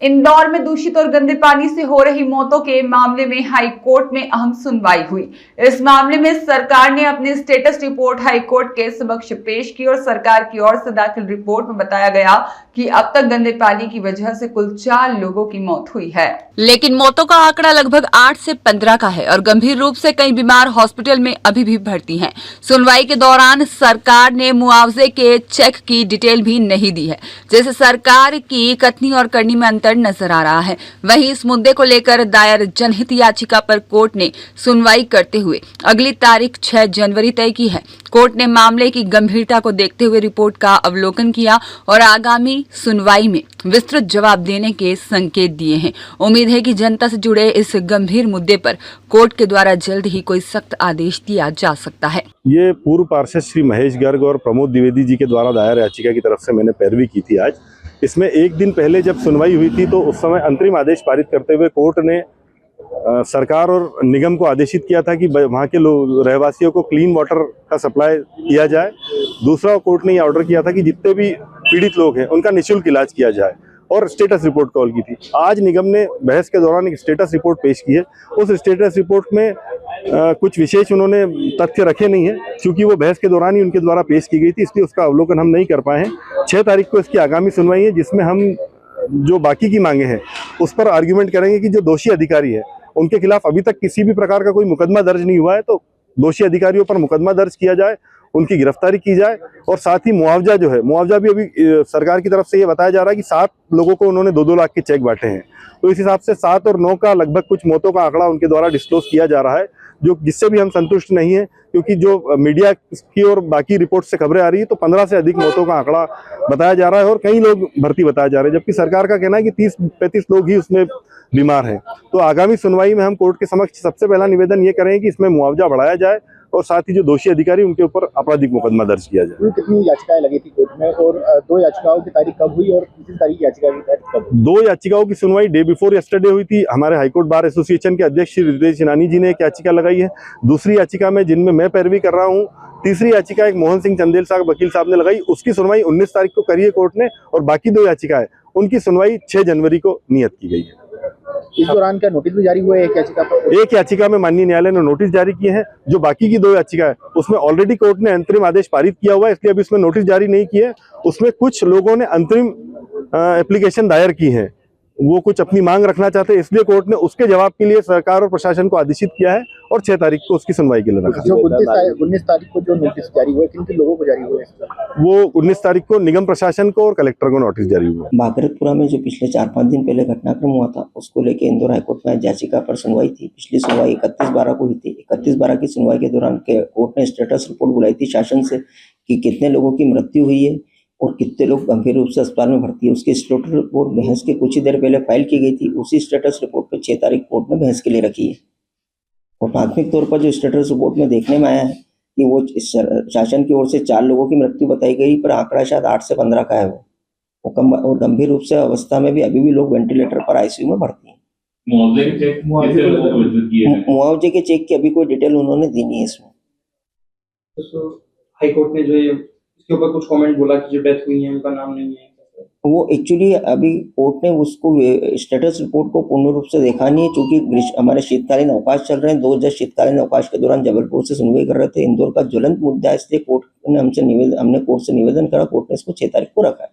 इंदौर में दूषित और गंदे पानी से हो रही मौतों के मामले में हाई कोर्ट में अहम सुनवाई हुई। इस मामले में सरकार ने अपनी स्टेटस रिपोर्ट हाई कोर्ट के समक्ष पेश की और सरकार की ओर से दाखिल रिपोर्ट में बताया गया कि अब तक गंदे पानी की वजह से कुल 4 लोगों की मौत हुई है, लेकिन मौतों का आंकड़ा लगभग 8 से 15 का है और गंभीर रूप से कई बीमार हॉस्पिटल में अभी भी भर्ती हैं। सुनवाई के दौरान सरकार ने मुआवजे के चेक की डिटेल भी नहीं दी है, जिससे सरकार की कथनी और करनी में अंतर नजर आ रहा है। वहीं इस मुद्दे को लेकर दायर जनहित याचिका पर कोर्ट ने सुनवाई करते हुए अगली तारीख 6 जनवरी तय की है। कोर्ट ने मामले की गंभीरता को देखते हुए रिपोर्ट का अवलोकन किया और आगामी सुनवाई में विस्तृत जवाब देने के संकेत दिए हैं। उम्मीद है कि जनता से जुड़े इस गंभीर मुद्दे पर कोर्ट के द्वारा जल्द ही कोई सख्त आदेश दिया जा सकता है। ये पूर्व पार्षद श्री महेश गर्ग और प्रमोद द्विवेदी जी के द्वारा दायर याचिका की तरफ से मैंने पैरवी की थी। आज इसमें एक दिन पहले जब सुनवाई हुई थी तो उस समय अंतरिम आदेश पारित करते हुए कोर्ट ने सरकार और निगम को आदेशित किया था कि वहाँ के रहवासियों को क्लीन वाटर का सप्लाई किया जाए। दूसरा, कोर्ट ने यह ऑर्डर किया था कि जितने भी पीड़ित लोग हैं उनका निःशुल्क इलाज किया जाए और स्टेटस रिपोर्ट कॉल की थी। आज निगम ने बहस के दौरान एक स्टेटस रिपोर्ट पेश की है। उस स्टेटस रिपोर्ट में कुछ विशेष उन्होंने तथ्य रखे नहीं है, क्योंकि वो बहस के दौरान ही उनके द्वारा पेश की गई थी, इसलिए उसका अवलोकन हम नहीं कर पाए हैं। 6 तारीख को इसकी आगामी सुनवाई है, जिसमें हम जो बाकी की मांगे हैं उस पर आर्ग्यूमेंट करेंगे कि जो दोषी अधिकारी है उनके खिलाफ अभी तक किसी भी प्रकार का कोई मुकदमा दर्ज नहीं हुआ है, तो दोषी अधिकारियों पर मुकदमा दर्ज किया जाए, उनकी गिरफ्तारी की जाए। और साथ ही मुआवजा जो है, मुआवजा भी अभी सरकार की तरफ से ये बताया जा रहा है कि 7 लोगों को उन्होंने 2-2 लाख के चेक बांटे हैं, तो इस हिसाब से 7 और 9 का लगभग कुछ मौतों का आंकड़ा उनके द्वारा डिस्क्लोज किया जा रहा है, जो जिससे भी हम संतुष्ट नहीं है, क्योंकि जो मीडिया की और बाकी रिपोर्ट से खबरें आ रही है तो 15 से अधिक मौतों का आंकड़ा बताया जा रहा है और कई लोग भर्ती बताए जा रहे हैं, जबकि सरकार का कहना है कि 30-35 लोग ही उसमें बीमार हैं। तो आगामी सुनवाई में हम कोर्ट के समक्ष सबसे पहला निवेदन ये करेंगे कि इसमें मुआवजा बढ़ाया जाए और साथ ही जो दोषी अधिकारी उनके ऊपर आपराधिक मुकदमा दर्ज किया जाए। कितनी याचिकाएं लगी थी कोर्ट में और 2 याचिकाओं की तारीख कब हुई और किसी तारीख याचिका की तारीख कब हुई? 2 याचिकाओं की सुनवाई डे बिफोर यस्टरडे हुई थी। हमारे हाईकोर्ट बार एसोसिएशन के अध्यक्ष श्री रितेश चिनानी जी ने एक याचिका लगाई है। दूसरी याचिका में जिनमें मैं पैरवी कर रहा हूँ। तीसरी याचिका एक मोहन सिंह चंदेल साहब वकील साहब ने लगाई, उसकी सुनवाई 19 तारीख को करी है कोर्ट ने, और बाकी 2 याचिकाएं उनकी सुनवाई 6 जनवरी को नियत की गई है। इस दौरान क्या नोटिस भी जारी हुआ है? एक याचिका में माननीय न्यायालय ने नोटिस जारी किए हैं। जो बाकी की 2 याचिका है उसमें ऑलरेडी कोर्ट ने अंतरिम आदेश पारित किया हुआ है, इसलिए अभी इसमें नोटिस जारी नहीं किए। उसमें कुछ लोगों ने अंतरिम एप्लीकेशन दायर की है, वो कुछ अपनी मांग रखना चाहते हैं, इसलिए कोर्ट ने उसके जवाब के लिए सरकार और प्रशासन को आदेशित किया है और 6 तारीख को उसकी सुनवाई के लिए रखा। जो 19 तारीख को जो नोटिस जारी हुए, किन किन लोगों को जारी हुए? वो 19 तारीख को निगम प्रशासन को और कलेक्टर को नोटिस जारी हुआ। बागरतपुरा में जो पिछले 4-5 दिन पहले घटनाक्रम हुआ था, उसको लेकर इंदौर हाईकोर्ट में याचिका पर सुनवाई थी। पिछली सुनवाई 31/12 को हुई थी। 31/12 की सुनवाई के दौरान कोर्ट ने स्टेटस रिपोर्ट बुलाई थी शासन से कि कितने लोगों की मृत्यु हुई है और कितने लोग गंभीर रूप से अस्पताल में भर्ती है। उसकी स्टेटस रिपोर्ट बहस के कुछ ही देर पहले फाइल की गई थी। उसी स्टेटस रिपोर्ट पर 6 तारीख कोर्ट ने बहस के लिए रखी है और प्राथमिक तौर पर जो स्टेटस रिपोर्ट में देखने में आया है कि वो शासन की ओर से 4 लोगों की मृत्यु बताई गई, पर आंकड़ा शायद 8 से 15 का है। वो कम और गंभीर रूप से अवस्था में भी अभी भी लोग वेंटिलेटर पर आईसीयू में भर्ती हैं। मुआवजे के चेक की अभी कोई डिटेल उन्होंने दी नहीं है इसमें। तो हाई कोर्ट ने जो इसके ऊपर कुछ कमेंट बोला कि जो डेथ हुई है उनका नाम नहीं है, वो एक्चुअली अभी कोर्ट ने उसको स्टेटस रिपोर्ट को पूर्ण रूप से देखा नहीं है, क्योंकि हमारे शीतकालीन अवकाश चल रहे हैं। 2 जज शीतकालीन अवकाश के दौरान जबलपुर से सुनवाई कर रहे थे। इंदौर का ज्वलंत मुद्दा है, इसलिए कोर्ट ने हमने कोर्ट से निवेदन करा। कोर्ट ने इसको 6 तारीख को रखा है।